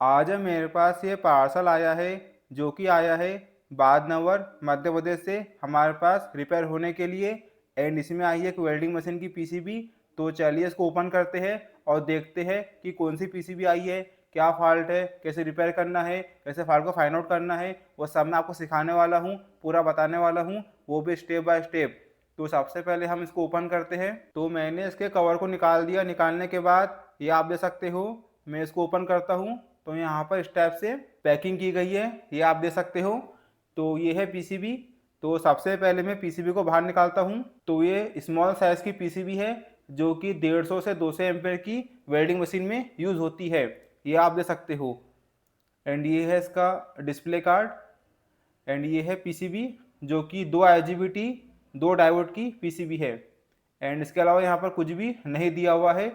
आज मेरे पास ये पार्सल आया है जो कि आया है बादनवर मध्य प्रदेश से हमारे पास रिपेयर होने के लिए। एंड इसमें आई है एक वेल्डिंग मशीन की पीसीबी। तो चलिए इसको ओपन करते हैं और देखते हैं कि कौन सी पीसीबी आई है, क्या फॉल्ट है, कैसे रिपेयर करना है, कैसे फॉल्ट को फाइंड आउट करना है। वो सब मैं आपको सिखाने वाला हूँ, पूरा बताने वाला हूँ, वो भी स्टेप बाय स्टेप। तो सबसे पहले हम इसको ओपन करते हैं। तो मैंने इसके कवर को निकाल दिया। निकालने के बाद ये आप देख सकते हो, मैं इसको ओपन करता हूँ तो यहाँ पर इस टाइप से पैकिंग की गई है, ये आप देख सकते हो। तो ये है पीसीबी। तो सबसे पहले मैं पीसीबी को बाहर निकालता हूँ। तो ये स्मॉल साइज की पीसीबी है जो कि 150 से 200 एम्पेयर की वेल्डिंग मशीन में यूज़ होती है, ये आप देख सकते हो। एंड ये है इसका डिस्प्ले कार्ड। एंड ये है पीसीबी जो कि 2 आईजीबीटी 2 डायोड की पीसीबी है। एंड इसके अलावा यहाँ पर कुछ भी नहीं दिया हुआ है,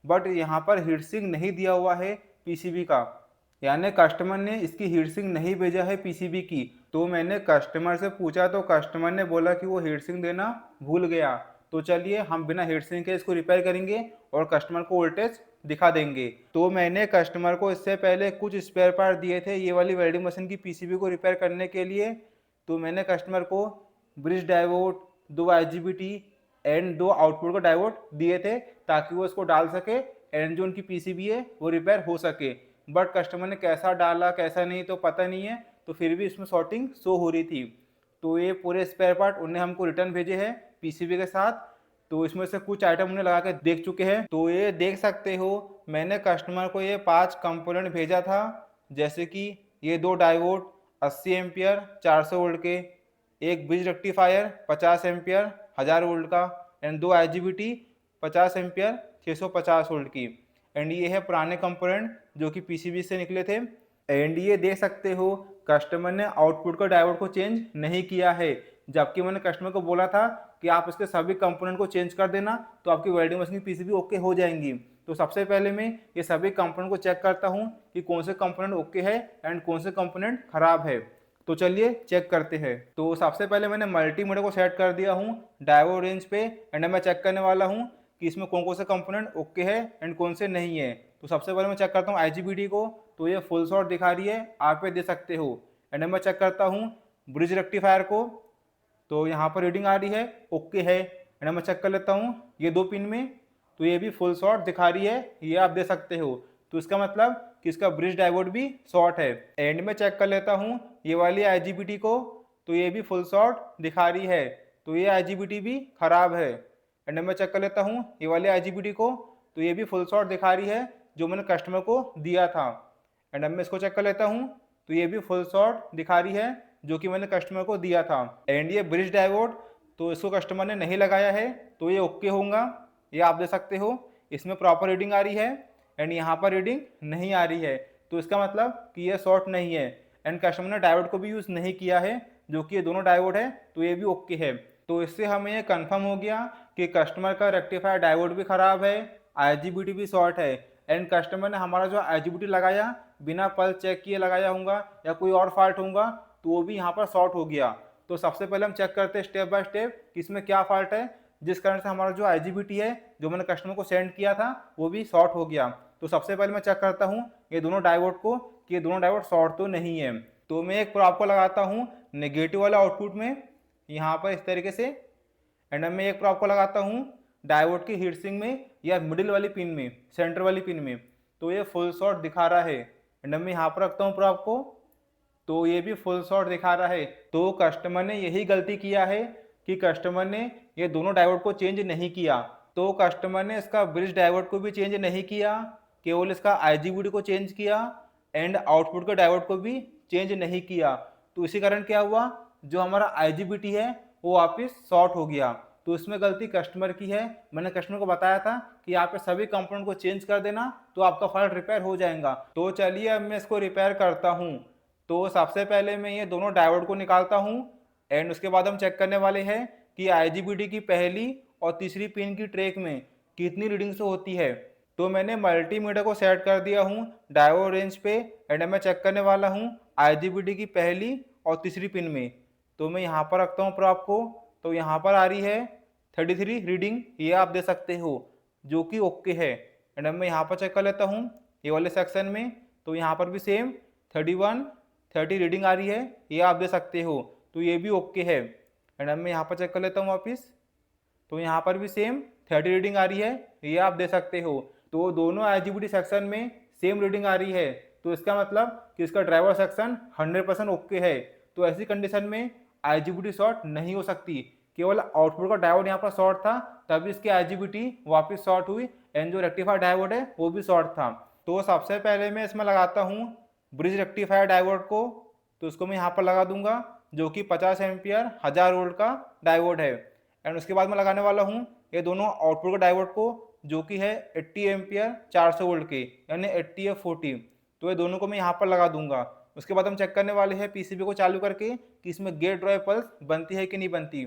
बट यहाँ पर हीट सिंक नहीं दिया हुआ है पीसीबी का, यानी कस्टमर ने इसकी हीट सिंक नहीं भेजा है पीसीबी की। तो मैंने कस्टमर से पूछा तो कस्टमर ने बोला कि वो हीट सिंक देना भूल गया। तो चलिए हम बिना हीट सिंक के इसको रिपेयर करेंगे और कस्टमर को वोल्टेज दिखा देंगे। तो मैंने कस्टमर को इससे पहले कुछ स्पेयर पार्ट दिए थे ये वाली वेल्डिंग मशीन की पीसीबी को रिपेयर करने के लिए। तो मैंने कस्टमर को bridge diode, 2 IGBT and 2 output का डायोड दिए थे ताकि वो इसको डाल सके एंड जो उनकी पीसीबी है वो रिपेयर हो सके। बट कस्टमर ने कैसा डाला कैसा नहीं तो पता नहीं है, तो फिर भी इसमें शॉर्टिंग शो हो रही थी। तो ये पूरे स्पेयर पार्ट उन्हें हमको रिटर्न भेजे हैं पीसीबी के साथ। तो इसमें से कुछ आइटम उन्हें लगा के देख चुके हैं। तो ये देख सकते हो, मैंने कस्टमर को ये 5 कंपोनेंट भेजा था, जैसे कि ये 2 डायोड 80 एम्पियर 400 वोल्ट के, एक ब्रिज रेक्टिफायर 50 एम्पियर 1000 वोल्ट का, एंड 2 आईजीबीटी 50 एम्पियर 650 वोल्ट की। एंड ये है पुराने कंपोनेंट जो कि पीसीबी से निकले थे। एंड ये देख सकते हो, कस्टमर ने आउटपुट का डायोड को चेंज नहीं किया है, जबकि मैंने कस्टमर को बोला था कि आप इसके सभी कंपोनेंट को चेंज कर देना तो आपकी वेल्डिंग मशीन की पीसीबी ओके हो जाएंगी। तो सबसे पहले मैं ये सभी कंपोनेंट को चेक करता हूँ कि कौन से कंपोनेंट ओके है एंड कौन से कंपोनेंट खराब है। तो चलिए चेक करते हैं। तो सबसे पहले मैंने मल्टीमीटर को सेट कर दिया हूँ डायोड रेंज पे एंड मैं चेक करने वाला हूँ कि इसमें कौन कौन से कंपोनेंट ओके है एंड कौन से नहीं है। तो सबसे पहले मैं चेक करता हूँ आईजीबीटी को। तो ये फुल शॉट दिखा रही है, आप ये दे सकते हो। एंड मैं चेक करता हूँ ब्रिज रेक्टिफायर को। तो यहाँ पर रीडिंग आ रही है, ओके है। एंड मैं चेक कर लेता हूँ ये 2 पिन में, तो ये भी फुल शॉर्ट दिखा रही है, ये आप दे सकते हो। तो इसका मतलब कि इसका ब्रिज डायोड भी शॉर्ट है। एंड में चेक कर लेता हूँ ये वाली आईजीबीटी को, तो ये भी फुल शॉर्ट दिखा रही है, तो ये आईजीबीटी भी खराब है। एंड में चेक कर लेता हूँ ये वाली आईजीबीटी को, तो ये भी फुल शॉर्ट दिखा रही है जो मैंने कस्टमर को दिया था। एंड अब मैं इसको चेक कर लेता हूँ, तो ये भी फुल शॉर्ट दिखा रही है जो कि मैंने कस्टमर को दिया था। एंड ये ब्रिज डायोड, तो इसको कस्टमर ने नहीं लगाया है, तो ये ओके होगा, ये आप दे सकते हो। इसमें प्रॉपर रीडिंग आ रही है एंड यहाँ पर रीडिंग नहीं आ रही है, तो इसका मतलब कि ये शॉर्ट नहीं है। एंड कस्टमर ने डायोड को भी यूज़ नहीं किया है, जो कि ये दोनों डायोड है, तो ये भी ओके है। तो इससे हमें ये कन्फर्म हो गया कि कस्टमर का रेक्टिफायर डायोड भी खराब है, आईजीबीटी भी शॉर्ट है। एंड कस्टमर ने हमारा जो आईजीबीटी लगाया बिना पल्स चेक किए लगाया होगा या कोई और फॉल्ट होगा, तो वो भी यहाँ पर शॉर्ट हो गया। तो सबसे पहले हम चेक करते हैं स्टेप बाय स्टेप कि इसमें क्या फॉल्ट है, जिस कारण से हमारा जो आईजीबीटी है जो मैंने कस्टमर को सेंड किया था वो भी शॉर्ट हो गया। तो सबसे पहले मैं चेक करता हूँ ये दोनों डायोड को कि ये दोनों डायोड शॉर्ट तो नहीं है। तो मैं एक प्रॉप को लगाता हूँ नेगेटिव वाला आउटपुट में, यहाँ पर इस तरीके से। एंड अब मैं एक प्रॉप को लगाता हूँ डायोड की हीट सिंक में या मिडिल वाली पिन में, सेंटर वाली पिन में, तो ये फुल शॉर्ट दिखा रहा है। एंड अब मैं यहाँ पर रखता हूँ प्रॉप को, तो ये भी फुल शॉट दिखा रहा है। तो कस्टमर ने यही गलती किया है कि कस्टमर ने ये दोनों डायोड को चेंज नहीं किया। तो कस्टमर ने इसका ब्रिज डायोड को भी चेंज नहीं किया, केवल इसका आईजीबीटी को चेंज किया एंड आउटपुट के डायोड को भी चेंज नहीं किया। तो इसी कारण क्या हुआ, जो हमारा आईजीबीटी है वो वापस शॉर्ट हो गया। तो इसमें गलती कस्टमर की है। मैंने कस्टमर को बताया था कि आप ये सभी कंपोनेंट को चेंज कर देना तो आपका फॉल्ट रिपेयर हो जाएगा। तो चलिए अब मैं इसको रिपेयर करता हूँ। तो सबसे पहले मैं ये दोनों डायोड को निकालता हूँ एंड उसके बाद हम चेक करने वाले हैं कि आईजीबीटी की पहली और तीसरी पिन की ट्रैक में कितनी रीडिंग से होती है। तो मैंने मल्टीमीटर को सेट कर दिया हूँ डायोड रेंज पे एंड मैं चेक करने वाला हूँ आईजीबीटी की पहली और तीसरी पिन में। तो मैं यहाँ पर रखता हूँ प्रॉप को, तो यहाँ पर आ रही है 33 रीडिंग, ये आप दे सकते हो, जो कि ओके है। एंड अब मैं यहाँ पर चेक कर लेता हूँ ये वाले सेक्शन में, तो यहाँ पर भी सेम 31 30 रीडिंग आ रही है, ये आप दे सकते हो, तो ये भी ओके है। एंड अब मैं यहाँ पर चेक कर लेता हूँ वापस, तो यहाँ पर भी सेम 30 रीडिंग आ रही है, ये आप दे सकते हो। तो दोनों IGBT सेक्शन में सेम रीडिंग आ रही है, तो इसका मतलब कि इसका ड्राइवर सेक्शन 100% ओके है। तो ऐसी कंडीशन में IGBT शॉर्ट नहीं हो सकती, केवल आउटपुट का डायोड यहाँ पर शॉर्ट था तभी इसकी IGBT वापस शॉर्ट हुई, एंड जो रेक्टिफायर डायोड है वो भी शॉर्ट था। तो सबसे पहले मैं इसमें लगाता हूँ ब्रिज रेक्टिफायर डायोड को, तो उसको मैं यहाँ पर लगा दूंगा, जो कि 50 एम्पियर 1000 वोल्ट का डायोड है। एंड उसके बाद मैं लगाने वाला हूँ ये दोनों आउटपुट का डायोड को, जो कि है 80 एम्पियर 400 वोल्ट के, यानी 80F40। तो ये दोनों को मैं यहाँ पर लगा दूंगा। उसके बाद हम चेक करने वाले हैं पीसीबी को चालू करके कि इसमें गेट ड्राइव पल्स बनती है कि नहीं बनती।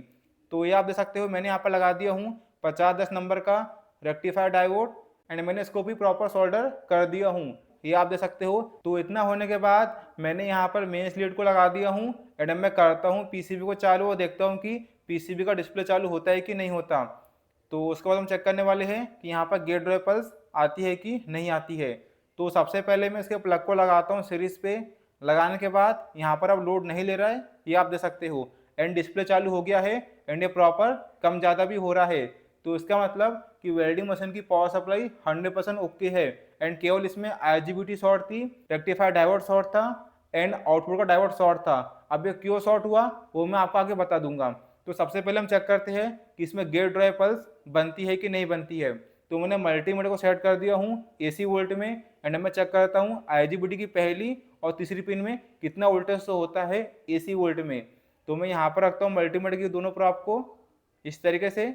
तो ये आप देख सकते हो मैंने यहाँ पर लगा दिया हूँ 5010 नंबर का रेक्टिफायर डायोड, एंड मैंने इसको भी प्रॉपर सोल्डर कर दिया हूँ, ये आप देख सकते हो। तो इतना होने के बाद मैंने यहाँ पर मेन स्लीड को लगा दिया हूँ, एंड मैं करता हूँ पीसीबी को चालू और देखता हूँ कि पीसीबी का डिस्प्ले चालू होता है कि नहीं होता। तो उसके बाद हम चेक करने वाले हैं कि यहाँ पर गेट ड्राइव पल्स आती है कि नहीं आती है। तो सबसे पहले मैं इसके प्लग को लगाता हूँ सीरीज पे, लगाने के बाद यहाँ पर अब लोड नहीं ले रहा है, ये आप देख सकते हो, एंड डिस्प्ले चालू हो गया है, एंड ये प्रॉपर कम ज़्यादा भी हो रहा है। तो इसका मतलब कि वेल्डिंग मशीन की पावर सप्लाई 100% ओके है, एंड केवल इसमें IGBT शॉर्ट थी, रेक्टिफायर डायोड शॉर्ट था, एंड आउटपुट का डायोड शॉर्ट था। अब ये क्यों शॉर्ट हुआ वो मैं आपको आगे बता दूंगा। तो सबसे पहले हम चेक करते हैं कि इसमें गेट ड्राइव पल्स बनती है कि नहीं बनती है। तो मैंने मल्टीमीटर को सेट कर दिया हूँ AC वोल्ट में, एंड मैं चेक करता हूँ IGBT की पहली और तीसरी पिन में कितना वोल्टेज शो होता है AC वोल्ट में। तो मैं यहाँ पर रखता हूँ मल्टीमीटर की दोनों प्रॉप को इस तरीके से,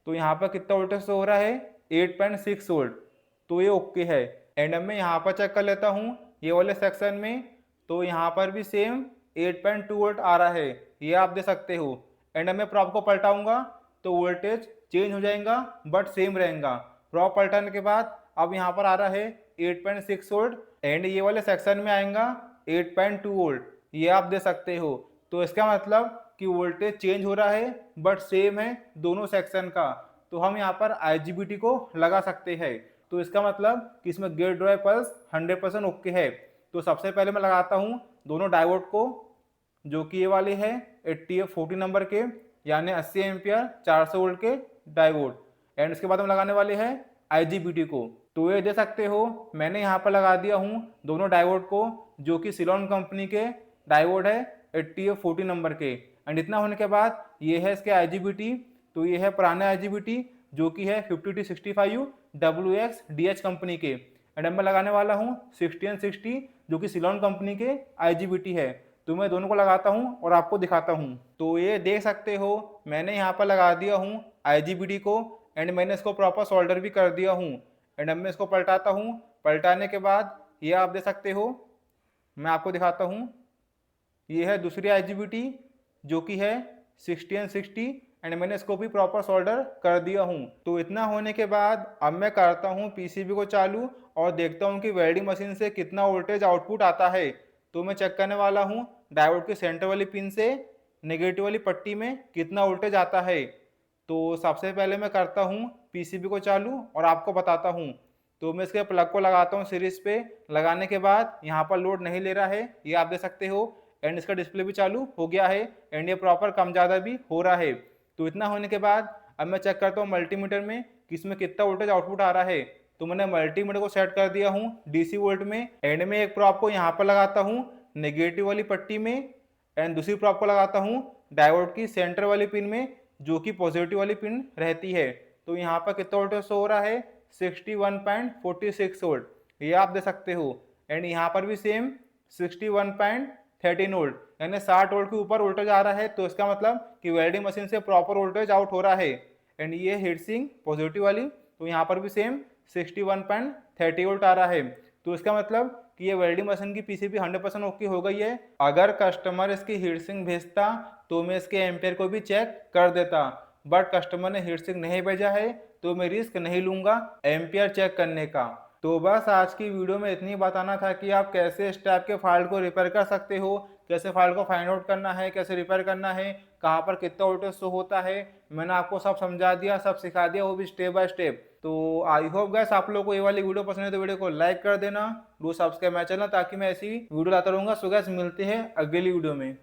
तो यहाँ पर कितना वोल्टेज शो हो रहा है 8.6 वोल्ट, तो ये ओके है। एंड अब मैं यहाँ पर चेक कर लेता हूँ ये वाले सेक्शन में, तो यहाँ पर भी सेम 8.2 वोल्ट आ रहा है, ये आप दे सकते हो। एंड अब मैं प्रॉप को पलटाऊंगा तो वोल्टेज चेंज हो जाएगा बट सेम रहेगा। प्रॉप पलटाने के बाद अब यहाँ पर आ रहा है 8.6 वोल्ट, एंड ये वाले सेक्शन में आएगा 8.2 वोल्ट, ये आप दे सकते हो। तो इसका मतलब कि वोल्टेज चेंज हो रहा है बट सेम है दोनों सेक्शन का, तो हम यहाँ पर IGBT को लगा सकते हैं। तो इसका मतलब कि इसमें गेट ड्राइव पल्स 100% ओके है। तो सबसे पहले मैं लगाता हूँ दोनों डायोड को, जो कि ये वाले है 80F40 नंबर के, यानी 80 एम्पियर 400 वोल्ट के डायोड, एंड उसके बाद हम लगाने वाले हैं IGBT को। तो ये दे सकते हो मैंने यहाँ पर लगा दिया हूँ दोनों डायोड को, जो कि सिलोन कंपनी के डायोड है 80F40 नंबर के। एंड इतना होने के बाद ये है इसके IGBT, तो ये है पुराने IGBT जो कि है 50T65 WX-DH कंपनी के, एंड मैं लगाने वाला हूँ 60N60 जो कि सिलोन कंपनी के IGBT है। तो मैं दोनों को लगाता हूँ और आपको दिखाता हूँ। तो ये देख सकते हो मैंने यहाँ पर लगा दिया हूँ IGBT को, एंड मैंने इसको प्रॉपर सोल्डर भी कर दिया हूँ। एंड अब मैं इसको पलटाता हूँ, पलटाने के बाद ये आप देख सकते हो, मैं आपको दिखाता हूँ, ये है दूसरी IGBT जो कि है 60N60, एंड मैंने इसको भी प्रॉपर सोल्डर कर दिया हूँ। तो इतना होने के बाद अब मैं करता हूँ पीसीबी को चालू और देखता हूँ कि वेल्डिंग मशीन से कितना वोल्टेज आउटपुट आता है। तो मैं चेक करने वाला हूँ डायोड के सेंटर वाली पिन से नेगेटिव वाली पट्टी में कितना वोल्टेज आता है। तो सबसे पहले मैं करता हूँ पीसीबी को चालू और आपको बताता हूँ। तो मैं इसके प्लग को लगाता हूँ सीरीज पे, लगाने के बाद यहाँ पर लोड नहीं ले रहा है, ये आप देख सकते हो, एंड इसका डिस्प्ले भी चालू हो गया है, एंड ये प्रॉपर कम ज़्यादा भी हो रहा है। तो इतना होने के बाद अब मैं चेक करता हूँ मल्टीमीटर में कि इसमें कितना वोल्टेज आउटपुट आ रहा है। तो मैंने मल्टीमीटर को सेट कर दिया हूँ DC वोल्ट में, एंड में एक प्रॉप को यहाँ पर लगाता हूँ नेगेटिव वाली पट्टी में, एंड दूसरी प्रॉप को लगाता हूँ डायोड की सेंटर वाली पिन में, जो कि पॉजिटिव वाली पिन रहती है। तो यहाँ पर कितना वोल्टेज शो हो रहा है 61.46 वोल्ट, ये आप दे सकते हो। एंड यहाँ पर भी सेम 61.13 वोल्ट, यानी 60 वोल्ट के ऊपर वोल्टेज आ रहा है। तो इसका मतलब कि वेल्डिंग मशीन से प्रॉपर वोल्टेज आउट हो रहा है। एंड ये हीट सिंक पॉजिटिव वाली, तो यहाँ पर भी सेम 61.30 वोल्ट आ रहा है। तो इसका मतलब कि ये वेल्डिंग मशीन की पीसीबी 100% ओके हो गई है। अगर कस्टमर इसकी हीट सिंक भेजता तो मैं इसके एम्पेयर को भी चेक कर देता, बट कस्टमर ने हीट सिंक नहीं भेजा है तो मैं रिस्क नहीं लूंगा एम्पेयर चेक करने का। तो बस आज की वीडियो में इतनी बताना था कि आप कैसे इस टाइप के फाल्ट को रिपेयर कर सकते हो, कैसे फाल्ट को फाइंड आउट करना है, कैसे रिपेयर करना है, कहाँ पर कितना वोल्टेज शो होता है। मैंने आपको सब समझा दिया, सब सिखा दिया, वो भी स्टेप बाय स्टेप। तो आई होप गैस आप लोगों को ये वाली वीडियो पसंद है तो वीडियो को लाइक कर देना, डू सब्सक्राइब माय चैनल ताकि मैं ऐसी वीडियो लाता रहूंगा। सो गैस मिलते हैं अगली वीडियो में।